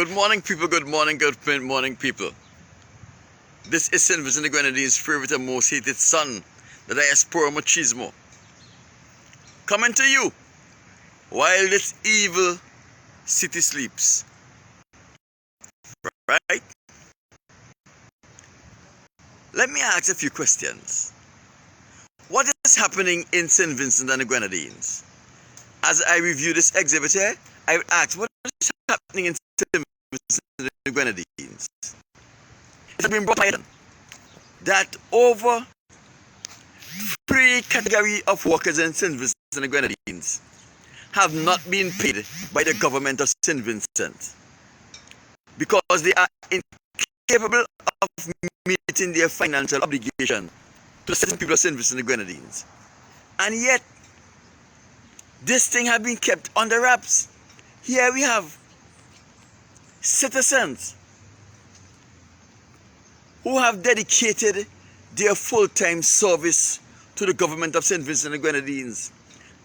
Good morning, people. Good morning, good morning, people. This is St. Vincent the Grenadines' favorite and most hated son, the diaspora machismo, coming to you while this evil city sleeps. Right? Let me ask a few questions. What is happening in St. Vincent and the Grenadines? As I review this exhibit here, I would ask, what is happening in St. Vincent and the Grenadines? It has been brought by that over 3 categories of workers in St. Vincent and the Grenadines have not been paid by the government of St. Vincent because they are incapable of meeting their financial obligation to certain people of St. Vincent and the Grenadines. And yet, this thing has been kept under wraps. Here we have citizens who have dedicated their full-time service to the government of St. Vincent and the Grenadines.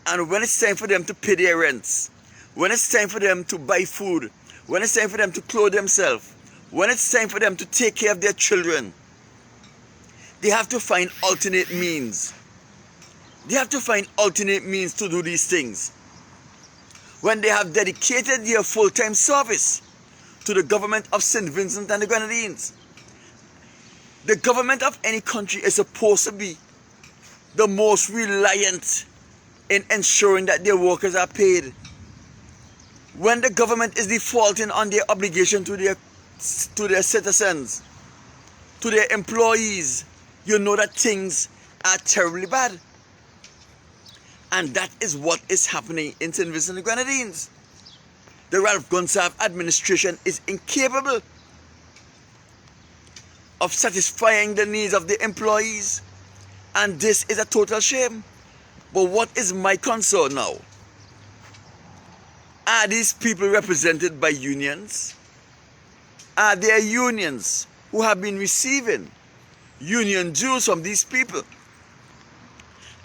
And when it's time for them to pay their rents, when it's time for them to buy food, when it's time for them to clothe themselves, when it's time for them to take care of their children, they have to find alternate means. They have to find alternate means to do these things. When they have dedicated their full-time service to the government of St. Vincent and the Grenadines. The government of any country is supposed to be the most reliant in ensuring that their workers are paid. When the government is defaulting on their obligation to their citizens, to their employees, you know that things are terribly bad. And that is what is happening in St. Vincent and the Grenadines. The Ralph Gonsalves administration is incapable of satisfying the needs of the employees, and this is a total shame. But what is my concern now? Are these people represented by unions? Are there unions who have been receiving union dues from these people?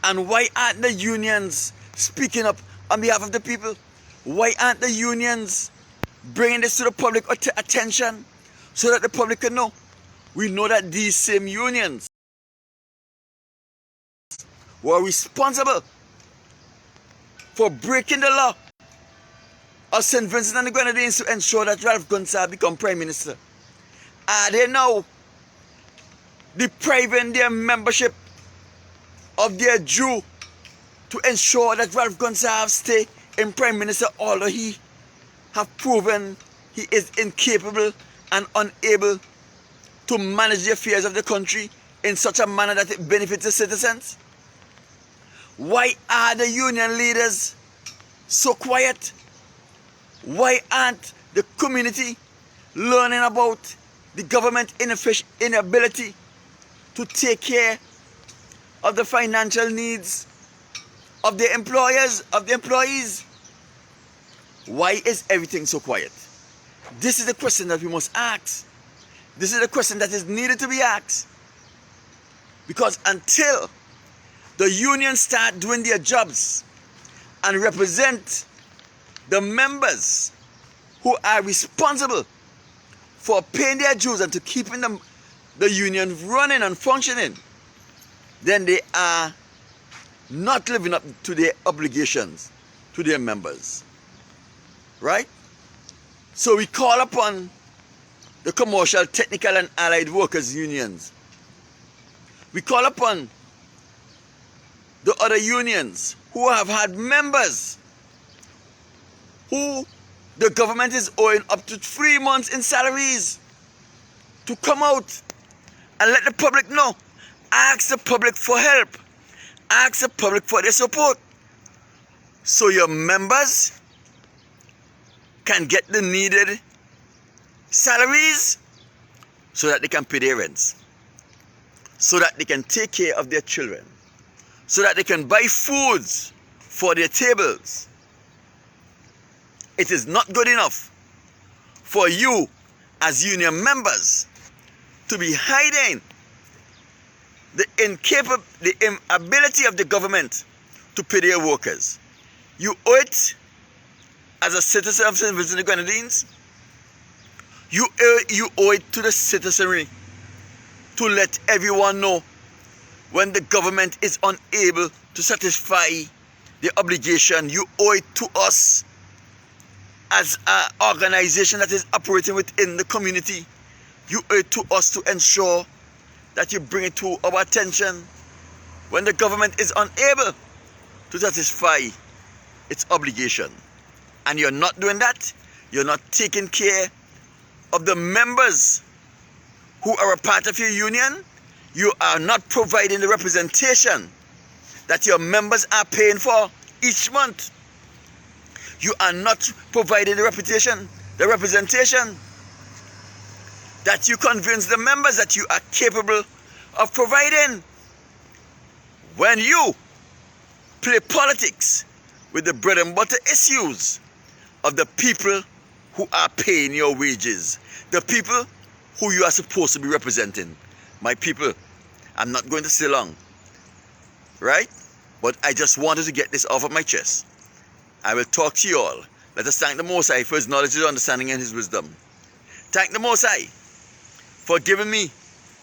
And why aren't the unions speaking up on behalf of the people? Why aren't the unions bringing this to the public attention so that the public can know? We know that these same unions were responsible for breaking the law of St. Vincent and the Grenadines to ensure that Ralph Gonsalves become Prime Minister. Are they now depriving their membership of their due to ensure that Ralph Gonsalves stay in Prime Minister, although he have proven he is incapable and unable to manage the affairs of the country in such a manner that it benefits the citizens? Why are the union leaders so quiet? Why aren't the community learning about the government inability to take care of the financial needs of the employers, of the employees? Why is everything so quiet? This is the question that we must ask. This is the question that is needed to be asked. Because until the unions start doing their jobs and represent the members who are responsible for paying their dues and to keeping the union running and functioning, then they are not living up to their obligations to their members. Right? So we call upon the commercial, technical and allied workers unions. We call upon the other unions who have had members who the government is owing up to 3 months in salaries to come out and let the public know. Ask the public for help. Ask the public for their support. So your members can get the needed salaries so that they can pay their rents, so that they can take care of their children, so that they can buy foods for their tables. It is not good enough for you as union members to be hiding the inability of the government to pay their workers. You owe it as a citizen of St. Vincent and the Grenadines You owe it to the citizenry to let everyone know when the government is unable to satisfy the obligation. You owe it to us as an organization that is operating within the community. You owe it to us to ensure that you bring it to our attention when the government is unable to satisfy its obligation. And you're not doing that. You're not taking care of the members who are a part of your union. You are not providing the representation that your members are paying for each month. You are not providing the representation that you convince the members that you are capable of providing. When you play politics with the bread and butter issues of the people who are paying your wages, the people who you are supposed to be representing. My people, I'm not going to stay long, right? But I just wanted to get this off of my chest. I will talk to you all. Let us thank the Most High for His knowledge, His understanding, and His wisdom. Thank the Most High for giving me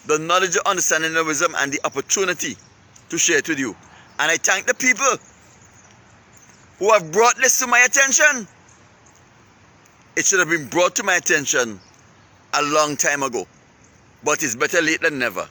the knowledge, the understanding, the wisdom, and the opportunity to share it with you. And I thank the people who have brought this to my attention. It should have been brought to my attention a long time ago. But it's better late than never.